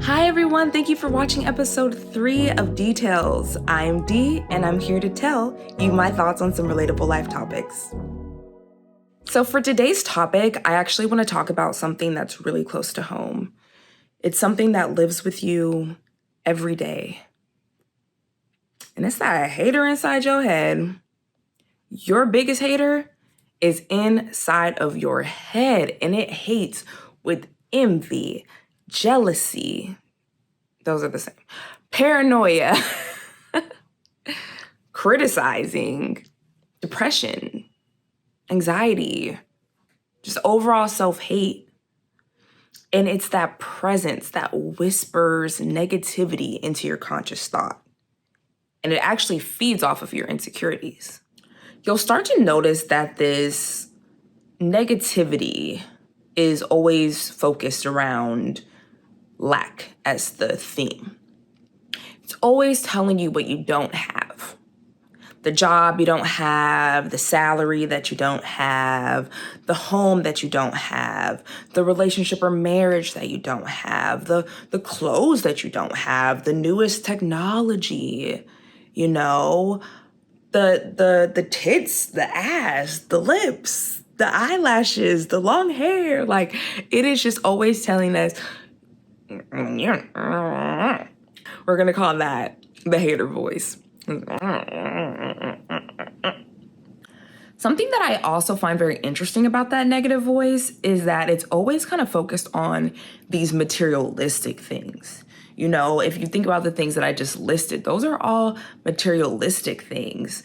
Hi everyone, thank you for watching episode 3 of Dee-Tells. I'm Dee, and I'm here to tell you my thoughts on some relatable life topics. So for today's topic, I actually want to talk about something that's really close to home. It's something that lives with you every day. And it's that hater inside your head. Your biggest hater is inside of your head, and it hates with envy, jealousy. Those are the same. Paranoia, criticizing, depression, anxiety, just overall self-hate. And it's that presence that whispers negativity into your conscious thought. And it actually feeds off of your insecurities. You'll start to notice that this negativity is always focused around lack as the theme. It's always telling you what you don't have. The job you don't have, the salary that you don't have, the home that you don't have, the relationship or marriage that you don't have, the clothes that you don't have, the newest technology, you know, the tits, the ass, the lips, the eyelashes, the long hair. Like, it is just always telling us, we're gonna call that the hater voice. Something that I also find very interesting about that negative voice is that it's always kind of focused on these materialistic things. You know, if you think about the things that I just listed, those are all materialistic things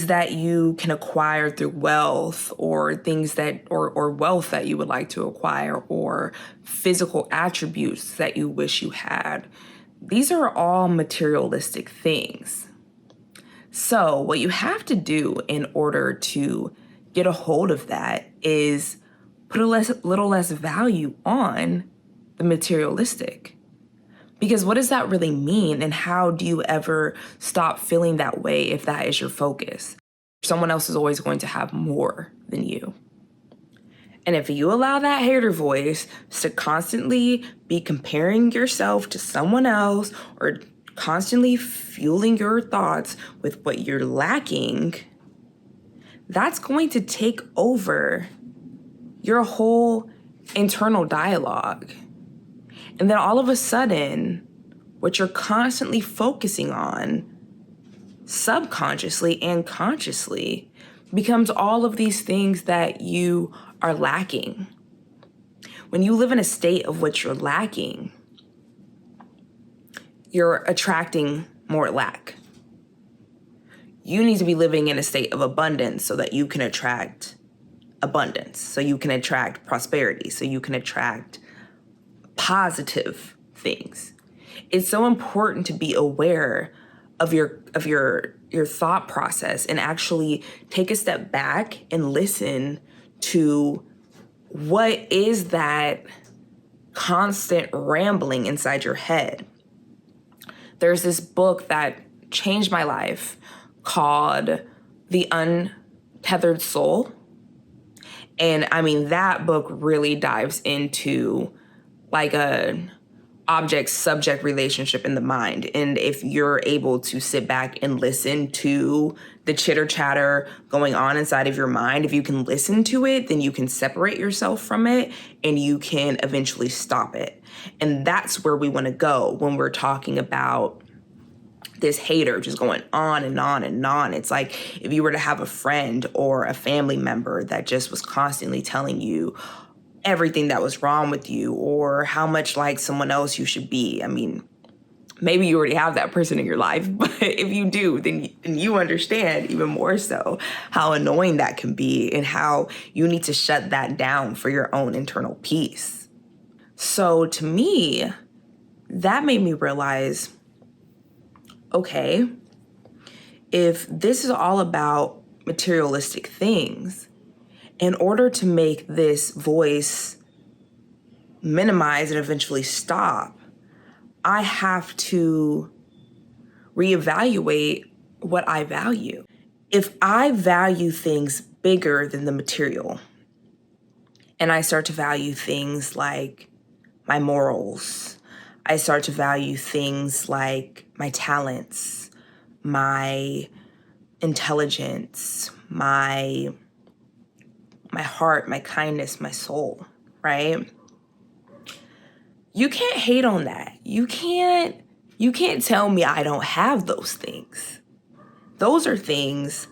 that you can acquire through wealth, or things that, or wealth that you would like to acquire, or physical attributes that you wish you had. These are all materialistic things. So what you have to do in order to get a hold of that is put a little less value on the materialistic. Because what does that really mean, and how do you ever stop feeling that way if that is your focus? Someone else is always going to have more than you. And if you allow that hater voice to constantly be comparing yourself to someone else, or constantly fueling your thoughts with what you're lacking, that's going to take over your whole internal dialogue. And then all of a sudden, what you're constantly focusing on, subconsciously and consciously, becomes all of these things that you are lacking. When you live in a state of what you're lacking, you're attracting more lack. You need to be living in a state of abundance so that you can attract abundance, so you can attract prosperity, so you can attract positive things. It's so important to be aware of your thought process and actually take a step back and listen to what is that constant rambling inside your head. There's this book that changed my life called The Untethered Soul. And I mean, that book really dives into like a object-subject relationship in the mind. And if you're able to sit back and listen to the chitter-chatter going on inside of your mind, if you can listen to it, then you can separate yourself from it and you can eventually stop it. And that's where we want to go when we're talking about this hater just going on and on and on. It's like if you were to have a friend or a family member that just was constantly telling you everything that was wrong with you or how much like someone else you should be. I mean, maybe you already have that person in your life, but if you do, then you understand even more so how annoying that can be and how you need to shut that down for your own internal peace. So to me, that made me realize, okay, if this is all about materialistic things, in order to make this voice minimize and eventually stop, I have to reevaluate what I value. If I value things bigger than the material, and I start to value things like my morals, I start to value things like my talents, my intelligence, my heart, my kindness, my soul, right? You can't hate on that. You can't tell me I don't have those things. Those are things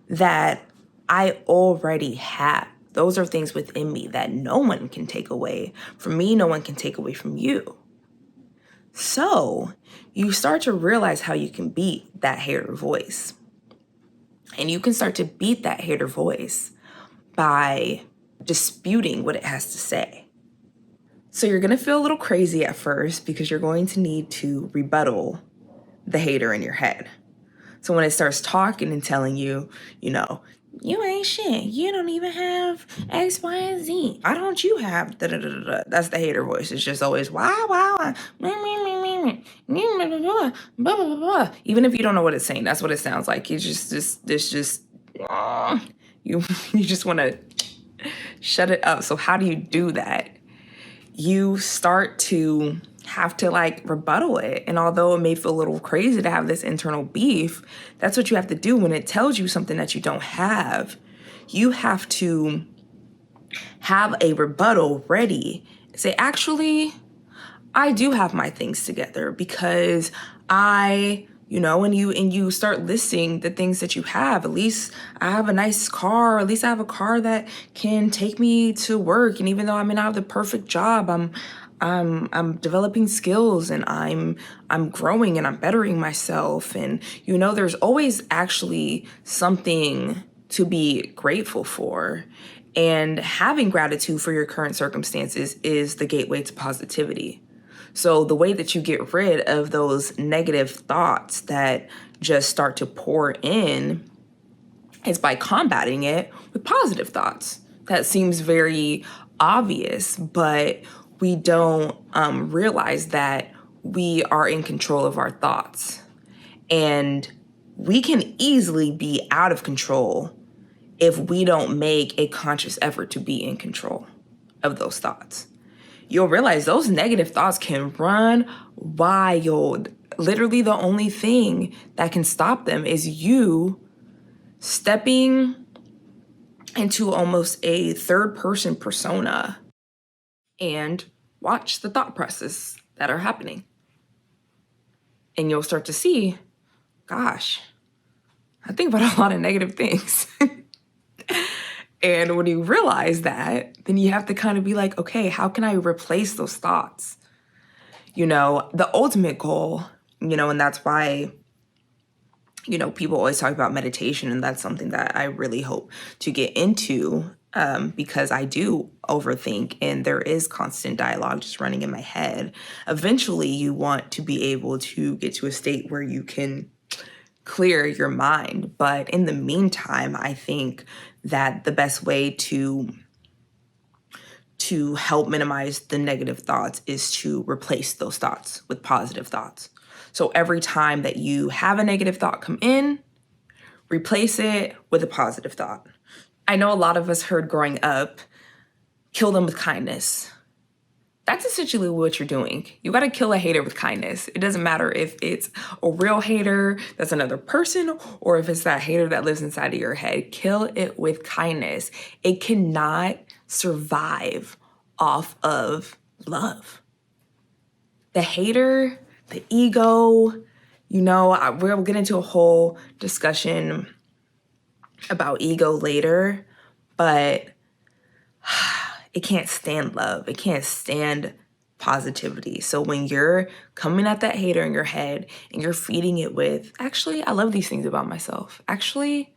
that I already have. Those are things within me that no one can take away from me. No one can take away from you. So you start to realize how you can beat that hater voice. And you can start to beat that hater voice by disputing what it has to say. So you're going to feel a little crazy at first because you're going to need to rebuttal the hater in your head. So when it starts talking and telling you, you ain't shit, you don't even have X, Y, and Z. Why don't you have da da da da da? That's the hater voice. It's just always wow, even if you don't know what it's saying, that's what it sounds like. You just you just want to shut it up. So how do you do that? You start to have to rebuttal it. And although it may feel a little crazy to have this internal beef, that's what you have to do when it tells you something that you don't have. You have to have a rebuttal ready. Say, actually, I do have my things together because and you start listing the things that you have. At least I have a nice car. At least I have a car that can take me to work. And even though I may not have the perfect job, I'm developing skills and I'm growing and I'm bettering myself. And there's always actually something to be grateful for. And having gratitude for your current circumstances is the gateway to positivity. So the way that you get rid of those negative thoughts that just start to pour in is by combating it with positive thoughts. That seems very obvious, but we don't realize that we are in control of our thoughts. And we can easily be out of control if we don't make a conscious effort to be in control of those thoughts. You'll realize those negative thoughts can run wild. Literally, the only thing that can stop them is you stepping into almost a third-person persona and watch the thought processes that are happening. And you'll start to see, gosh, I think about a lot of negative things. And when you realize that, then you have to kind of be like, okay, how can I replace those thoughts? The ultimate goal, and that's why, people always talk about meditation, and that's something that I really hope to get into because I do overthink and there is constant dialogue just running in my head. Eventually, you want to be able to get to a state where you can clear your mind. But in the meantime, I think that the best way to help minimize the negative thoughts is to replace those thoughts with positive thoughts. So every time that you have a negative thought come in, replace it with a positive thought. I know a lot of us heard growing up, kill them with kindness. That's essentially what you're doing. You got to kill a hater with kindness. It doesn't matter if it's a real hater that's another person or if it's that hater that lives inside of your head. Kill it with kindness. It cannot survive off of love. The hater, the ego, we'll get into a whole discussion about ego later, but it can't stand love. It can't stand positivity. So when you're coming at that hater in your head and you're feeding it with, actually, I love these things about myself. Actually,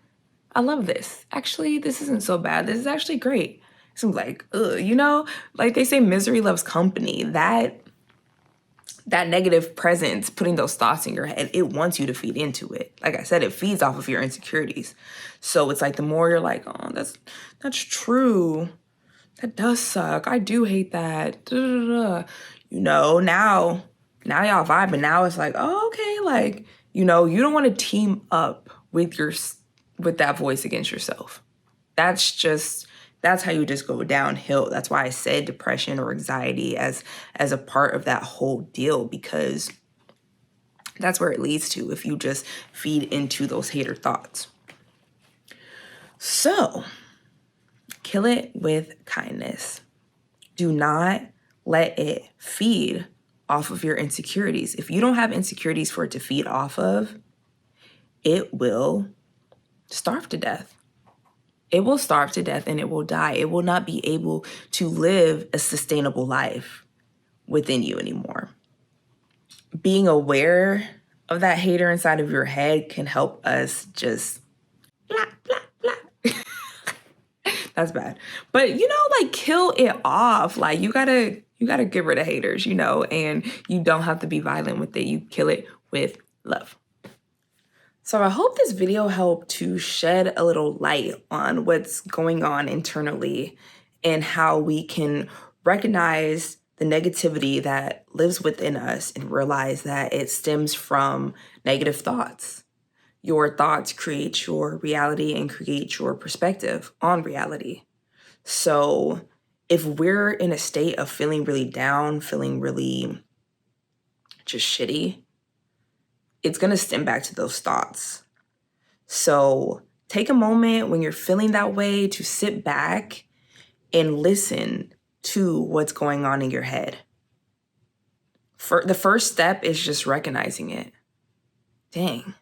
I love this. Actually, this isn't so bad. This is actually great. So I'm like, like they say, misery loves company. That negative presence, putting those thoughts in your head, it wants you to feed into it. Like I said, it feeds off of your insecurities. So it's like the more you're like, oh, that's true. That does suck. I do hate that. Now y'all vibing. Now it's like, oh, okay. You don't want to team up with that voice against yourself. That's just That's how you just go downhill. That's why I said depression or anxiety as a part of that whole deal, because that's where it leads to if you just feed into those hater thoughts. So, kill it with kindness. Do not let it feed off of your insecurities. If you don't have insecurities for it to feed off of, it will starve to death. It will starve to death and it will die. It will not be able to live a sustainable life within you anymore. Being aware of that hater inside of your head can help us just blah, blah, blah. That's bad. But, like, kill it off. Like, you gotta get rid of haters, and you don't have to be violent with it. You kill it with love. So I hope this video helped to shed a little light on what's going on internally and how we can recognize the negativity that lives within us and realize that it stems from negative thoughts. Your thoughts create your reality and create your perspective on reality. So if we're in a state of feeling really down, feeling really just shitty, it's going to stem back to those thoughts. So take a moment when you're feeling that way to sit back and listen to what's going on in your head. The first step is just recognizing it. Dang,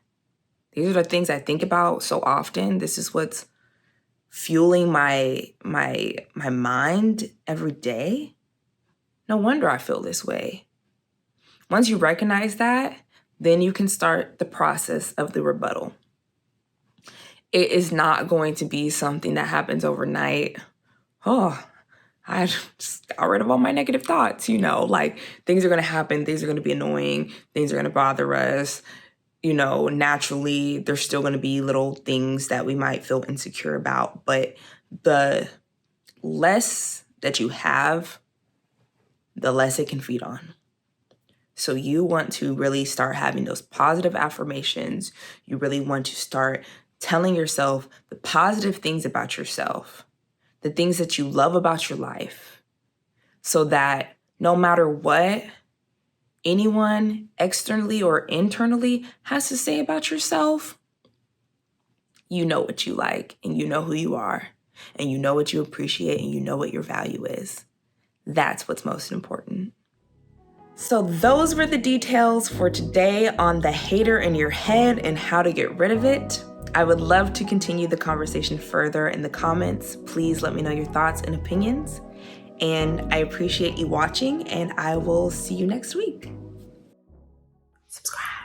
these are the things I think about so often. This is what's fueling my mind every day. No wonder I feel this way. Once you recognize that, then you can start the process of the rebuttal. It is not going to be something that happens overnight. Oh, I just got rid of all my negative thoughts, like things are going to happen. Things are going to be annoying. Things are going to bother us. Naturally, there's still going to be little things that we might feel insecure about. But the less that you have, the less it can feed on. So you want to really start having those positive affirmations. You really want to start telling yourself the positive things about yourself, the things that you love about your life, so that no matter what anyone externally or internally has to say about yourself, you know what you like and you know who you are and you know what you appreciate and you know what your value is. That's what's most important. So those were the details for today on the hater in your head and how to get rid of it. I would love to continue the conversation further in the comments. Please let me know your thoughts and opinions. And I appreciate you watching, and I will see you next week. Subscribe.